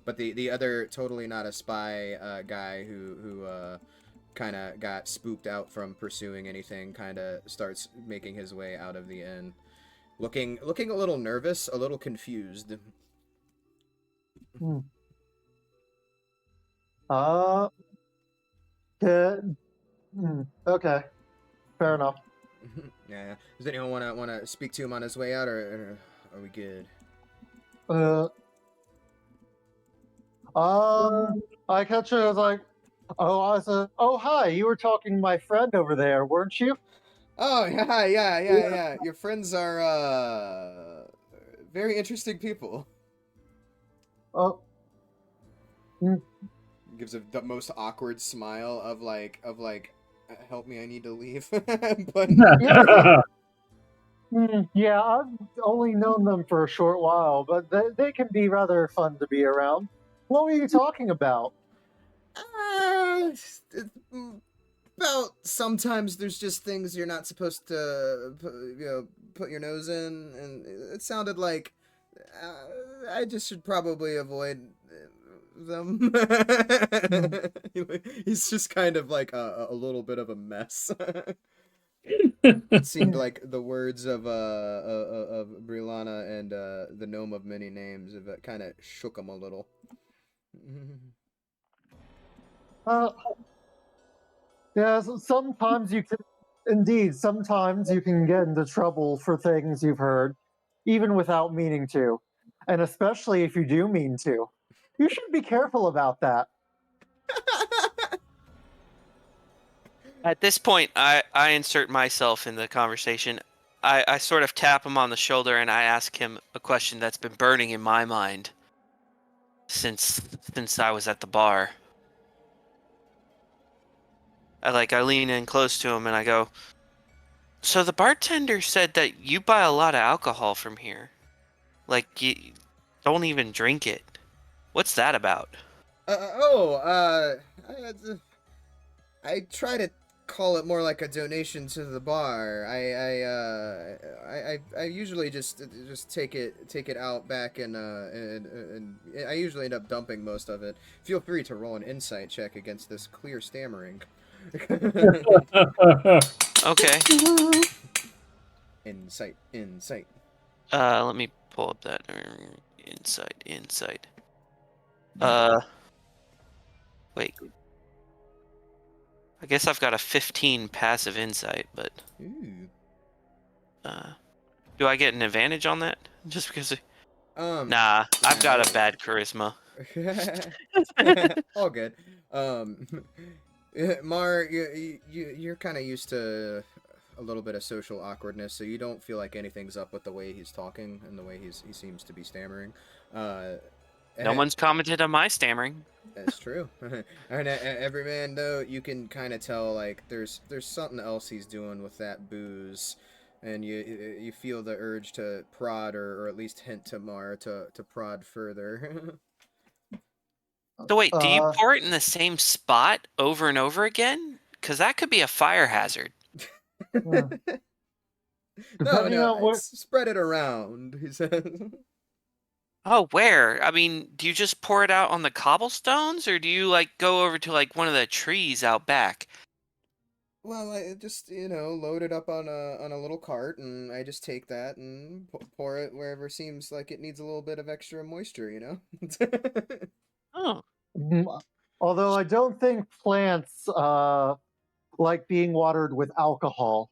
But the other totally not a spy guy who kind of got spooked out from pursuing anything kind of starts making his way out of the inn, looking a little nervous, a little confused. Hmm. Uh, okay, fair enough. Yeah. Does anyone wanna speak to him on his way out, or are we good? Uh, I catch it as like, oh, I said, oh, hi, you were talking to my friend over there, weren't you? Oh yeah. Your friends are very interesting people. Oh, mm, Gives the most awkward smile of like help me, I need to leave. But yeah, yeah, I've only known them for a short while, but they can be rather fun to be around. What were you talking about? uh, about sometimes there's just things you're not supposed to put your nose in, and it sounded like I just should probably avoid them. Hmm. He's just kind of like a little bit of a mess. It seemed Hmm. like the words of Brianna and the gnome of many names have kind of shook him a little. Uh, yeah, sometimes you can, indeed, sometimes you can get into trouble for things you've heard, even without meaning to. And especially if you do mean to. You should be careful about that. At this point, I insert myself in the conversation. I sort of tap him on the shoulder and I ask him a question that's been burning in my mind since I was at the bar. I lean in close to him and I go, "So the bartender said that you buy a lot of alcohol from here. Like you don't even drink it. What's that about?" Oh, I try to call it more like a donation to the bar. I usually just take it out back and I usually end up dumping most of it. Feel free to roll an insight check against this clear stammering. Okay. Insight. Let me pull up that insight. Uh, wait. I guess I've got a 15 passive insight, but Ooh. do I get an advantage on that? Just because? Um. Nah, I've got a Nah. bad charisma. All good. Um, Mar, you're kind of used to a little bit of social awkwardness, so you don't feel like anything's up with the way he's talking and the way he seems to be stammering. Uh, No one's commented on my stammering. that's true. And every man though, you can kind of tell like there's something else he's doing with that booze. And you feel the urge to prod or at least hint to Mar to prod further. So wait, do you Uh, pour it in the same spot over and over again? Because that could be a fire hazard. hmm, No, depending no, on what. it's spread it around, he says. Oh, where? I mean, do you just pour it out on the cobblestones, or do you go over to one of the trees out back? Well, I just, load it up on a little cart, and I just take that and pour it wherever seems like it needs a little bit of extra moisture, you know? Oh, Mm, although I don't think plants like being watered with alcohol.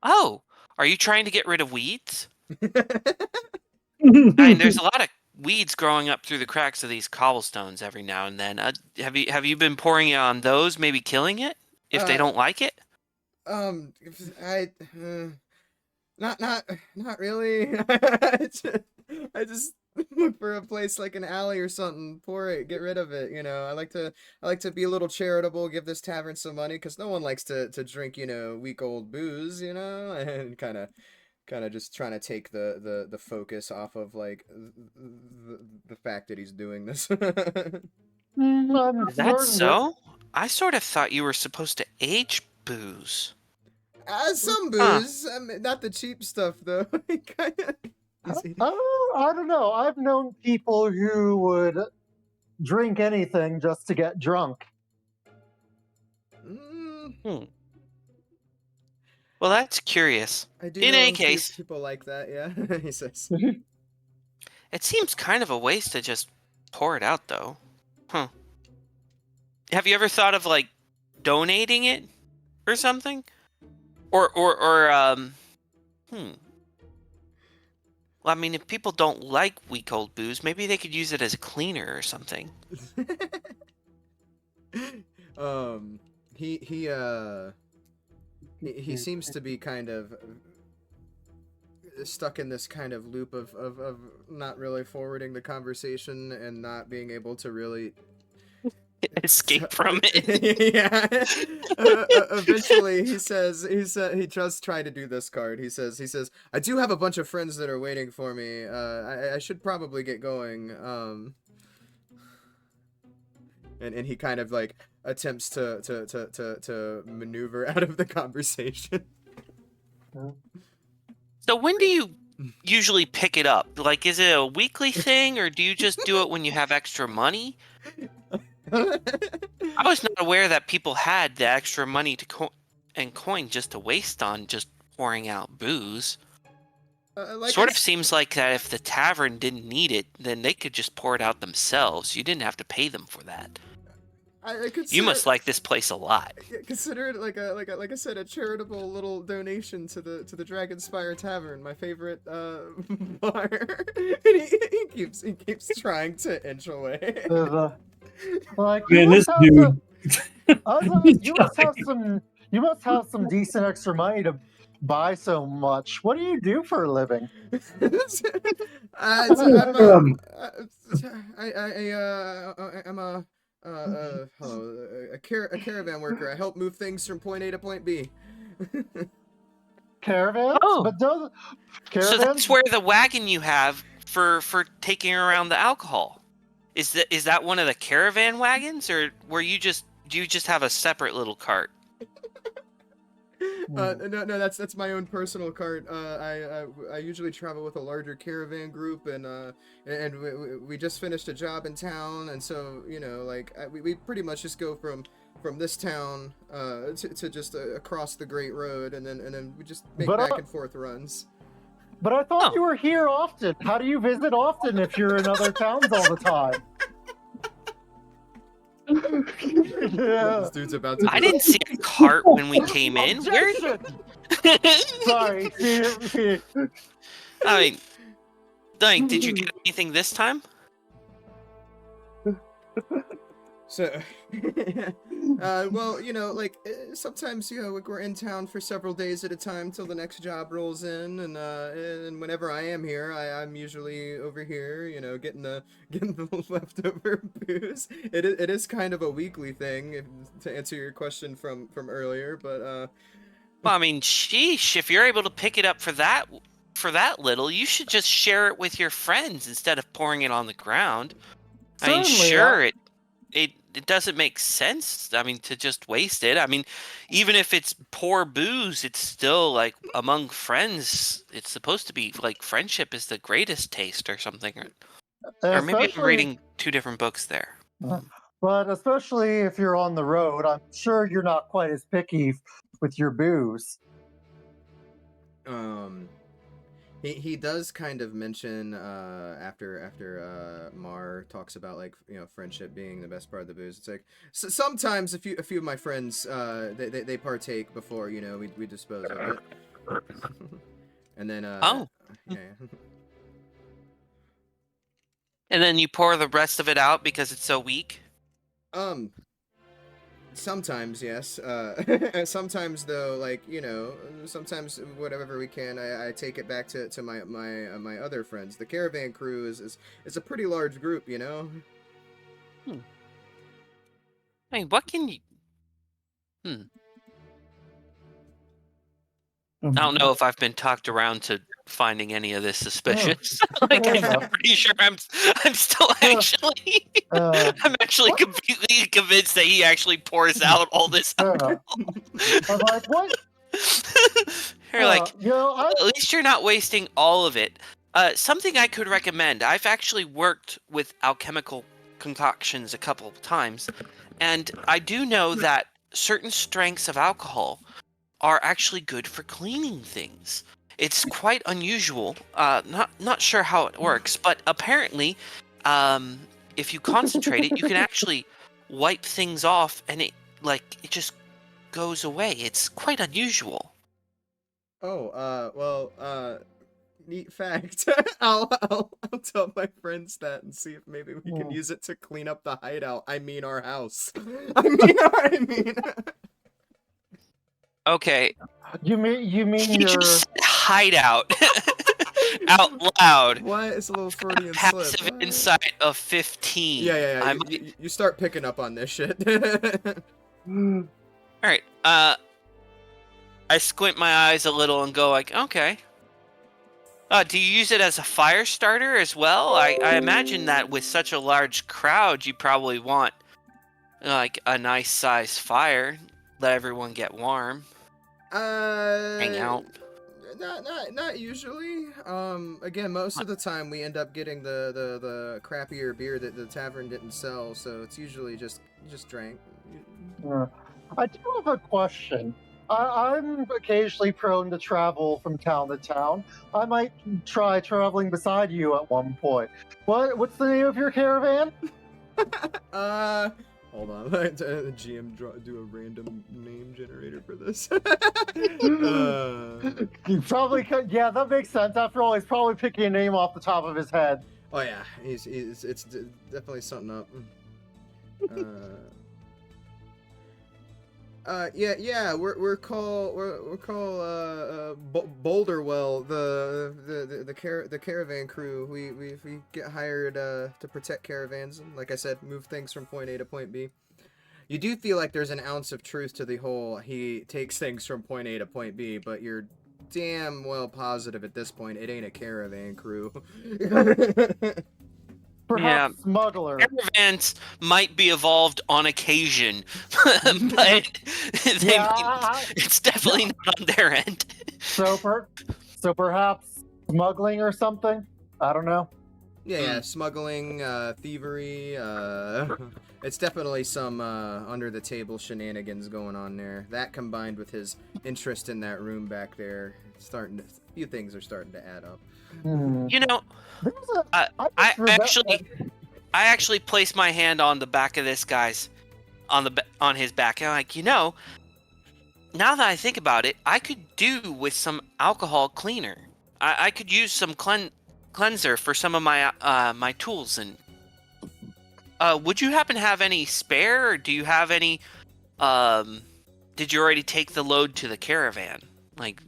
oh, are you trying to get rid of weeds? I mean, there's a lot of weeds growing up through the cracks of these cobblestones every now and then. Have you been pouring it on those, maybe killing it if they uh, don't like it? I, not, not really. I just look for a place like an alley or something, pour it, get rid of it. I like to be a little charitable, give this tavern some money, because no one likes to drink, week old booze, and kind of just trying to take the focus off of like the fact that he's doing this. I'm Is that certain that. so? I sort of thought you were supposed to age booze. Some Huh. booze, not the cheap stuff though. Kinda. I don't know. I've known people who would drink anything just to get drunk. Mm, Hmm. Well, that's curious. I do In know any of case, people like that. Yeah, he says. it seems kind of a waste to just pour it out, though. Huh. Have you ever thought of, like, donating it or something? Hmm. Well, I mean, if people don't like weak old booze, maybe they could use it as a cleaner or something. um, he seems to be kind of stuck in this kind of loop of not really forwarding the conversation and not being able to really Escape from it. yeah. Eventually, he just tried to do this card. He says, I do have a bunch of friends that are waiting for me. I should probably get going. And he kind of like attempts to maneuver out of the conversation. So when do you usually pick it up? Like, is it a weekly thing, or do you just do it when you have extra money? I was not aware that people had the extra money to coin just to waste on just pouring out booze. Sort of seems like that if the tavern didn't need it, then they could just pour it out themselves. You didn't have to pay them for that. You must like this place a lot. Consider it like I said, a charitable little donation to the Dragonspire Tavern, my favorite bar. And he keeps trying to inch away. Like, Man, this dude. You must have some decent extra money to buy so much. What do you do for a living? I'm a caravan worker. I help move things from point A to point B. Caravans? Oh. But those So caravans? that's where the wagon you have for taking around the alcohol. Is that one of the caravan wagons, or do you just have a separate little cart? No, that's my own personal cart. I usually travel with a larger caravan group, and we just finished a job in town, and so we pretty much just go from this town to just across the Great Road, and then we just make back and forth runs. But I thought you were here often. How do you visit often if you're in other towns all the time? Yeah. This dude's about to. I didn't see a cart when we came in. Where? Sorry. I mean, dang, did you get anything this time? So, well, sometimes we're in town for several days at a time till the next job rolls in, and whenever I am here, I'm usually over here, getting the leftover booze. It is kind of a weekly thing, to answer your question from earlier, but Well, I mean, sheesh, if you're able to pick it up for that little, you should just share it with your friends instead of pouring it on the ground. I mean, sure, it doesn't make sense, I mean, to just waste it. I mean, even if it's poor booze, it's still, like, among friends, it's supposed to be, like, friendship is the greatest taste or something. Or maybe I'm reading two different books there. But especially if you're on the road, I'm sure you're not quite as picky with your booze. He does kind of mention after Mar talks about friendship being the best part of the booze. It's like sometimes a few of my friends they partake before we dispose of it. And then yeah. And then you pour the rest of it out because it's so weak? Sometimes, yes. Sometimes though, sometimes whatever we can, I take it back to my other friends. The caravan crew is a pretty large group, I mean, what can you... I don't know if I've been talked around to finding any of this suspicious. I'm pretty sure I'm still actually I'm actually completely convinced that he actually pours out all this alcohol. I'm like, what? You're like, at least you're not wasting all of it. Something I could recommend. I've actually worked with alchemical concoctions a couple of times, and I do know that certain strengths of alcohol are actually good for cleaning things. It's quite unusual. Not sure how it works, but apparently, if you concentrate it, you can actually wipe things off, and it just goes away. It's quite unusual. Oh, neat fact. I'll tell my friends that and see if maybe we can Hmm. use it to clean up the hideout. I mean our house. I mean. Okay, You mean he your just said hideout out loud. What? It's a little Freudian slip. Passive What? insight of 15. Yeah, yeah, yeah. I You, might... you start picking up on this shit. Hmm. All right. I squint my eyes a little and go like, okay. Do you use it as a fire starter as well? I imagine that with such a large crowd, you probably want like a nice size fire, let everyone get warm, hang out. Not usually. Again, most of the time we end up getting the crappier beer that the tavern didn't sell, so it's usually just drank. I do have a question. I'm occasionally prone to travel from town to town. I might try traveling beside you at one point. What's the name of your caravan? Hold on. Let the GM do a random name generator for this. You probably could. Yeah, that makes sense. After all, he's probably picking a name off the top of his head. Oh yeah, it's definitely something up. Yeah, we're called Boulderwell, the caravan crew. We get hired to protect caravans and, like I said, move things from point A to point B. You do feel like there's an ounce of truth to the whole he takes things from point A to point B, but you're damn well positive at this point it ain't a caravan crew. Perhaps smuggler. Caravans might be evolved on occasion, but it's definitely not on their end. So perhaps smuggling or something. I don't know. Yeah, smuggling, thievery, it's definitely some, under the table shenanigans going on there. That combined with his interest in that room back there, a few things are starting to add up. You know, I actually placed my hand on the back of this guy's, on his back, and I'm like, now that I think about it, I could do with some alcohol cleaner. I could use some cleanser for some of my my tools. And would you happen to have any spare, or do you have any? Did you already take the load to the caravan? Like,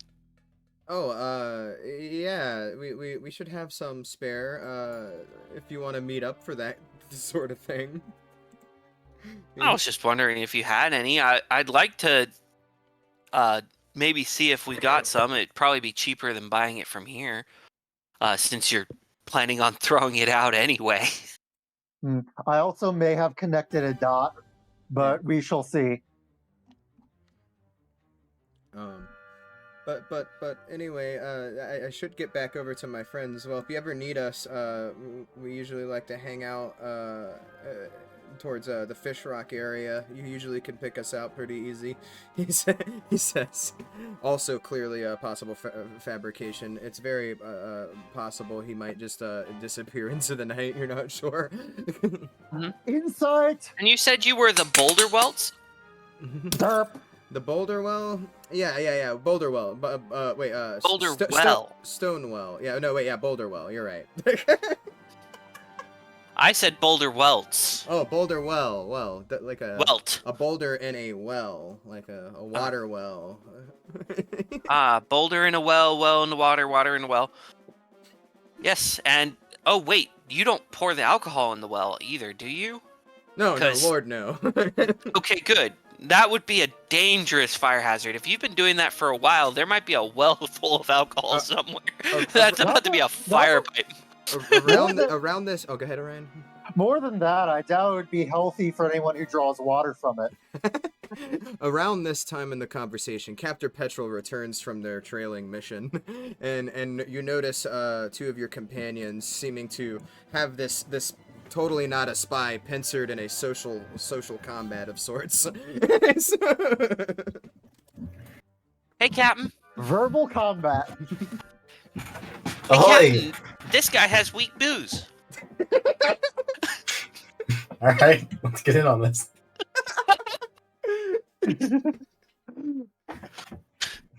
yeah, we should have some spare. If you want to meet up for that sort of thing. I was just wondering if you had any. I'd like to maybe see if we got some. It'd probably be cheaper than buying it from here, since you're planning on throwing it out anyway. I also may have connected a dot, but we shall see. But anyway, I should get back over to my friends. Well, if you ever need us, we usually like to hang out towards the Fish Rock area. You usually can pick us out pretty easy. He says. Also, clearly a possible fabrication. It's very possible he might just disappear into the night. You're not sure. Insight. And you said you were the Boulder Welts? Derp. The Boulderwell? Yeah. Boulderwell. Wait, Boulderwell. Stonewell. Yeah, no, wait, yeah, Boulderwell. You're right. I said Boulder Welts. Oh, Boulderwell. Well, like a Welt. a boulder in a well, like a water well. Boulder in a well, well in the water, water in the well. Yes, and oh wait, you don't pour the alcohol in the well either, do you? No, Lord, no. Okay, good. That would be a dangerous fire hazard. If you've been doing that for a while, there might be a well full of alcohol somewhere. That's about to be a fire pipe. Around this. Oh, go ahead, Orion. More than that, I doubt it would be healthy for anyone who draws water from it. Around this time in the conversation, Captor Petrol returns from their trailing mission, and you notice two of your companions seeming to have this totally not a spy pincered in a social combat of sorts. Hey, Captain. Verbal combat. Hey, Ahoy! Captain. This guy has weak booze. All right, let's get in on this.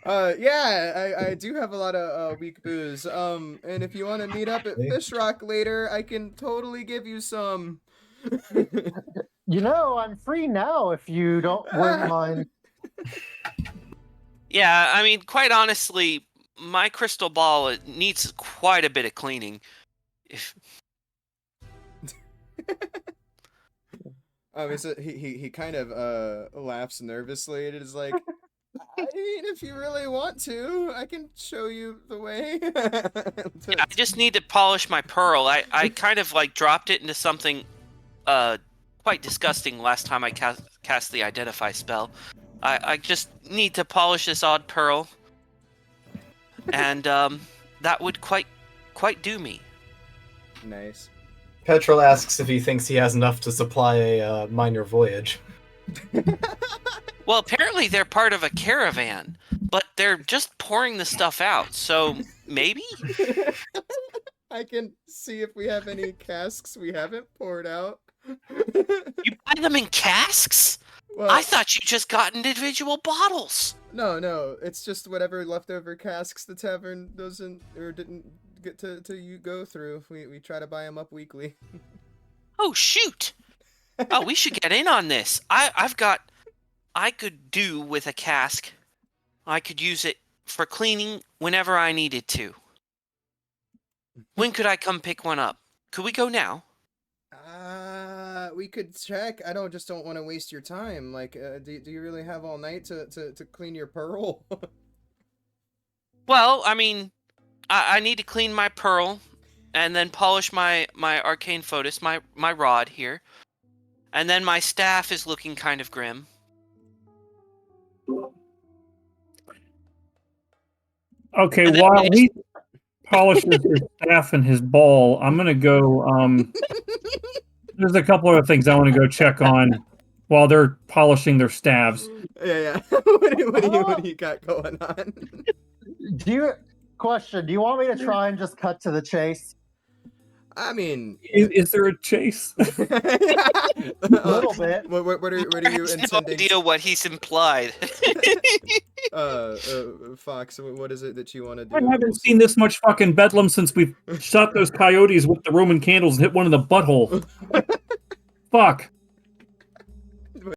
Yeah, I do have a lot of weak booze. And if you want to meet up at Fish Rock later, I can totally give you some. You know, I'm free now if you wouldn't mind. Yeah, I mean, quite honestly, my crystal ball needs quite a bit of cleaning. So he kind of laughs nervously and is like, I mean, if you really want to, I can show you the way. I just need to polish my pearl. I kind of like dropped it into something quite disgusting last time I cast the identify spell. I just need to polish this odd pearl, and that would quite do me. Nice. Petrol asks if he thinks he has enough to supply a minor voyage. Well, apparently they're part of a caravan, but they're just pouring the stuff out, so maybe? I can see if we have any casks we haven't poured out. You buy them in casks? Well, I thought you just got individual bottles. No, it's just whatever leftover casks the tavern doesn't or didn't get to you go through. We try to buy them up weekly. Oh, shoot. Oh, we should get in on this. I could do with a cask. I could use it for cleaning whenever I needed to. When could I come pick one up? Could we go now? We could check. I don't want to waste your time. Like, do you really have all night to clean your pearl? Well, I mean, I need to clean my pearl and then polish my arcane photos, my rod here. And then my staff is looking kind of grim. Okay, And then while I he polishes his staff and his ball, I'm gonna go. There's a couple other things I want to go check on while they're polishing their staves. Yeah. What do you got going on? Do you want me to try and just cut to the chase? I mean, Is there a chase? A little bit. What are you have no intending? idea what he's implied. Fox, what is it that you want to do? I haven't seen this much fucking bedlam since we shot those coyotes with the Roman candles and hit one in the butthole. Fuck.